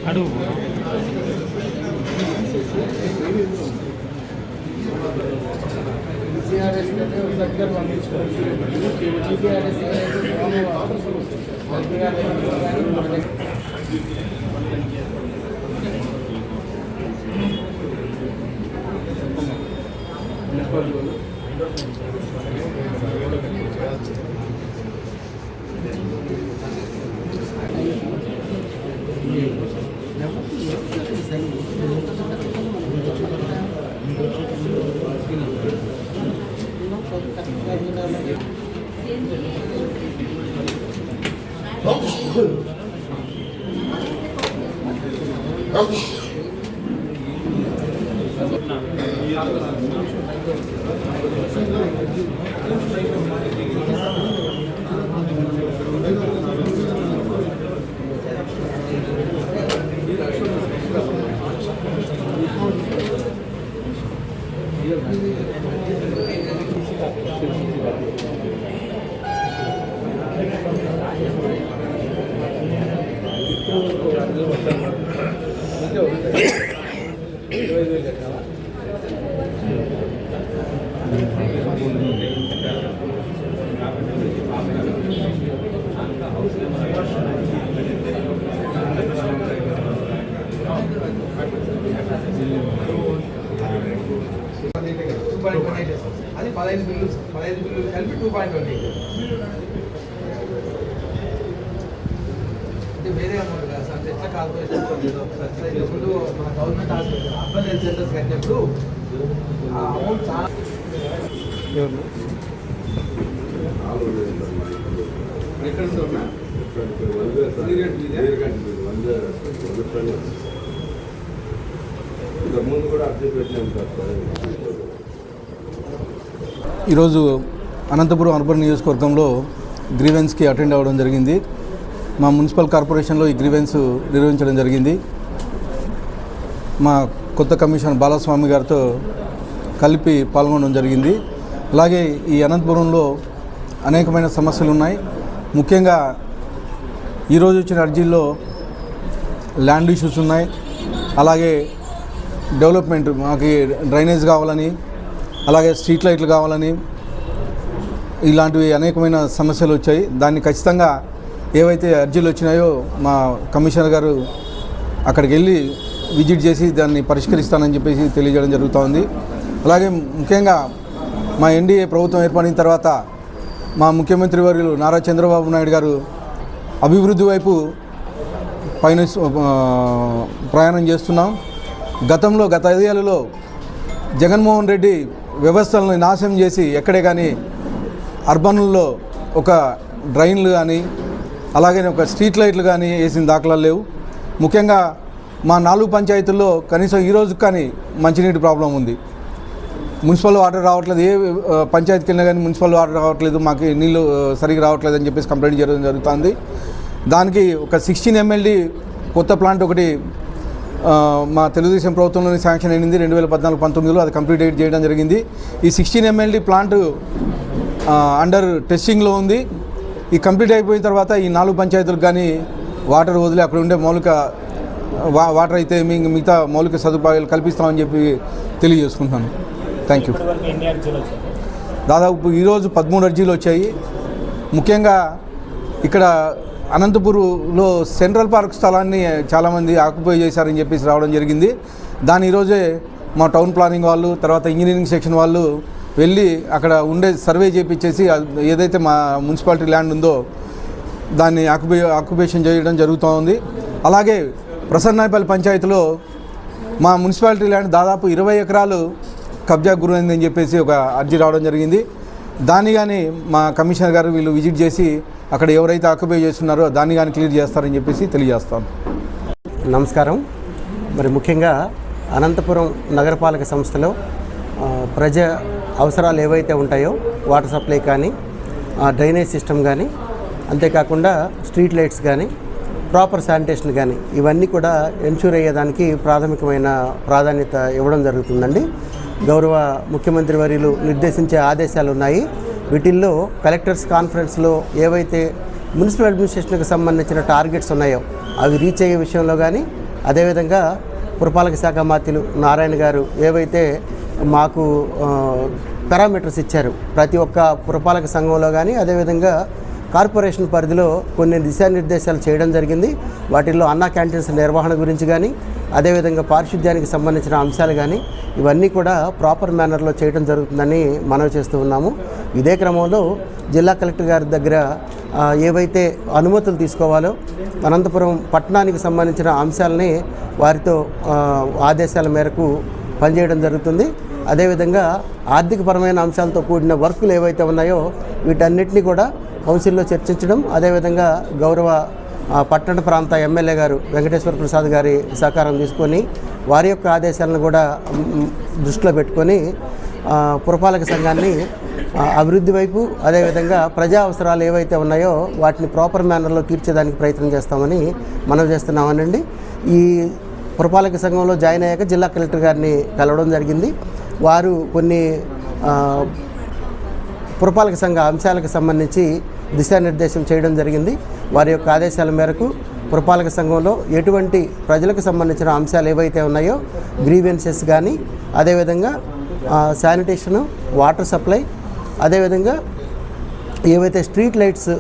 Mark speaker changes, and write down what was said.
Speaker 1: అడుగు
Speaker 2: అది 15 బిల్లు కలిపి 2.20 అంటే వేరే అమౌంట్ కాదు సార్. ఎట్లా కాల్కులేషన్ ముందు మన government hospital urban health centres కట్టినప్పుడు ఆ అమౌంట్ చాలా
Speaker 3: ఈరోజు అనంతపురం అర్బన్ నియోజకవర్గంలో గ్రీవెన్స్కి అటెండ్ అవ్వడం జరిగింది. మా మున్సిపల్ కార్పొరేషన్లో ఈ గ్రీవెన్స్ నిర్వహించడం జరిగింది. మా కొత్త కమిషనర్ బాలస్వామి గారితో కలిపి పాల్గొనడం జరిగింది. అలాగే ఈ అనంతపురంలో అనేకమైన సమస్యలు ఉన్నాయి. ముఖ్యంగా ఈరోజు వచ్చిన అర్జీల్లో ల్యాండ్ ఇష్యూస్ ఉన్నాయి. అలాగే డెవలప్మెంట్ మాకు డ్రైనేజ్ కావాలని, అలాగే స్ట్రీట్ లైట్లు కావాలని, ఇలాంటివి అనేకమైన సమస్యలు వచ్చాయి. దాన్ని ఖచ్చితంగా ఏవైతే అర్జీలు వచ్చినాయో మా కమిషనర్ గారు అక్కడికి వెళ్ళి విజిట్ చేసి దాన్ని పరిష్కరిస్తానని చెప్పేసి తెలియజేయడం జరుగుతోంది. అలాగే ముఖ్యంగా మా ఎన్డీఏ ప్రభుత్వం ఏర్పడిన తర్వాత మా ముఖ్యమంత్రి వర్యులు నారా చంద్రబాబు నాయుడు గారు అభివృద్ధి వైపు ప్రయాణం చేస్తున్నాం. గత 5 ఏళ్లలో జగన్మోహన్ రెడ్డి వ్యవస్థలను నాశనం చేసి ఎక్కడే కానీ అర్బన్లలో ఒక డ్రైన్లు కానీ అలాగే ఒక స్ట్రీట్ లైట్లు కానీ వేసిన దాఖలాలు లేవు. ముఖ్యంగా మా 4 పంచాయతీల్లో కనీసం ఈరోజు కానీ మంచినీటి ప్రాబ్లం ఉంది. మున్సిపల్ వాటర్ రావట్లేదు. ఏ పంచాయతీకి వెళ్ళినా కానీ మున్సిపల్ వాటర్ రావట్లేదు, మాకు నీళ్ళు సరిగ్గా రావట్లేదు అని చెప్పేసి కంప్లైంట్ చేయడం జరుగుతుంది. దానికి ఒక 16 MLD కొత్త ప్లాంట్ ఒకటి మా తెలుగుదేశం ప్రభుత్వంలోని శాంక్షన్ అయింది 2014-19లో. అది కంప్లీట్ చేయడం జరిగింది. ఈ 16 MLD ప్లాంట్ అండర్ టెస్టింగ్లో ఉంది. ఈ కంప్లీట్ అయిపోయిన తర్వాత ఈ 4 పంచాయతీలకు కానీ వాటర్ వదిలి అక్కడ ఉండే మౌలిక వాటర్ అయితే మిగతా మౌలిక సదుపాయాలు కల్పిస్తామని చెప్పి తెలియజేసుకుంటున్నాను. Thank you. దాదాపు ఈరోజు 13 అర్జీలు వచ్చాయి. ముఖ్యంగా ఇక్కడ అనంతపూర్లో సెంట్రల్ పార్క్ స్థలాన్ని చాలామంది ఆక్యుపై చేశారని చెప్పేసి రావడం జరిగింది. దాని ఈరోజే మా టౌన్ ప్లానింగ్ వాళ్ళు, తర్వాత ఇంజనీరింగ్ సెక్షన్ వాళ్ళు వెళ్ళి అక్కడ ఉండే సర్వే చేయించేసి ఏదైతే మా మున్సిపాలిటీ ల్యాండ్ ఉందో దాన్ని ఆక్యుపేషన్ చేయడం జరుగుతూ ఉంది. అలాగే ప్రసన్నాయపల్లి పంచాయతీలో మా మున్సిపాలిటీ ల్యాండ్ దాదాపు 20 ఎకరాలు కబ్జా గురైందని చెప్పేసి ఒక అర్జీ రావడం జరిగింది. దాన్ని కానీ మా కమిషనర్ గారు వీళ్ళు విజిట్ చేసి అక్కడ ఎవరైతే ఆక్యుపై చేస్తున్నారో దాన్ని కానీ క్లియర్ చేస్తారని చెప్పేసి తెలియజేస్తాను.
Speaker 4: నమస్కారం. మరి ముఖ్యంగా అనంతపురం నగరపాలక సంస్థలో ప్రజా అవసరాలు ఏవైతే ఉంటాయో వాటర్ సప్లై కానీ, డ్రైనేజ్ సిస్టమ్ కానీ, అంతేకాకుండా స్ట్రీట్ లైట్స్ కానీ, ప్రాపర్ శానిటేషన్ కానీ ఇవన్నీ కూడా ఎన్ష్యూర్ అయ్యేదానికి ప్రాథమికమైన ప్రాధాన్యత ఇవ్వడం జరుగుతుందండి. గౌరవ ముఖ్యమంత్రి వర్యులు నిర్దేశించే ఆదేశాలు ఉన్నాయి. వీటిల్లో కలెక్టర్స్ కాన్ఫరెన్స్లో ఏవైతే మున్సిపల్ అడ్మినిస్ట్రేషన్కి సంబంధించిన టార్గెట్స్ ఉన్నాయో అవి రీచ్ అయ్యే విషయంలో కానీ, అదేవిధంగా పురపాలక శాఖ మంత్రులు నారాయణ గారు ఏవైతే మాకు పారామీటర్స్ ఇచ్చారు ప్రతి ఒక్క పురపాలక సంఘంలో కానీ, అదేవిధంగా కార్పొరేషన్ పరిధిలో కొన్ని దిశానిర్దేశాలు చేయడం జరిగింది. వాటిల్లో అన్నా క్యాంటీన్స్ నిర్వహణ గురించి కానీ, అదేవిధంగా పారిశుద్ధ్యానికి సంబంధించిన అంశాలు కానీ ఇవన్నీ కూడా ప్రాపర్ మేనర్లో చేయడం జరుగుతుందని మనవి చేస్తూ ఉన్నాము. ఇదే క్రమంలో జిల్లా కలెక్టర్ గారి దగ్గర ఏవైతే అనుమతులు తీసుకోవాలో అనంతపురం పట్టణానికి సంబంధించిన అంశాలని వారితో ఆదేశాల మేరకు పనిచేయడం జరుగుతుంది. అదేవిధంగా ఆర్థికపరమైన అంశాలతో కూడిన వర్కులు ఏవైతే ఉన్నాయో వీటన్నిటిని కూడా కౌన్సిల్లో చర్చించడం, అదేవిధంగా గౌరవ పట్టణ ప్రాంత ఎమ్మెల్యే గారు వెంకటేశ్వర ప్రసాద్ గారి సహకారం తీసుకొని వారి యొక్క ఆదేశాలను కూడా దృష్టిలో పెట్టుకొని పురపాలక సంఘాన్ని అభివృద్ధి వైపు, అదేవిధంగా ప్రజా అవసరాలు ఏవైతే ఉన్నాయో వాటిని ప్రాపర్ మేనర్లో తీర్చేదానికి ప్రయత్నం చేస్తామని మనం చేస్తున్నామనండి. ఈ పురపాలక సంఘంలో జాయిన్ అయ్యాక జిల్లా కలెక్టర్ గారిని కలవడం జరిగింది. వారు కొన్ని పురపాలక సంఘ అంశాలకు సంబంధించి దిశానిర్దేశం చేయడం జరిగింది. వారి యొక్క ఆదేశాల మేరకు పురపాలక సంఘంలో ఎటువంటి ప్రజలకు సంబంధించిన అంశాలు ఏవైతే ఉన్నాయో గ్రీవెన్సెస్ కానీ, అదేవిధంగా శానిటేషను, వాటర్ సప్లై, అదేవిధంగా ఏవైతే స్ట్రీట్ లైట్స్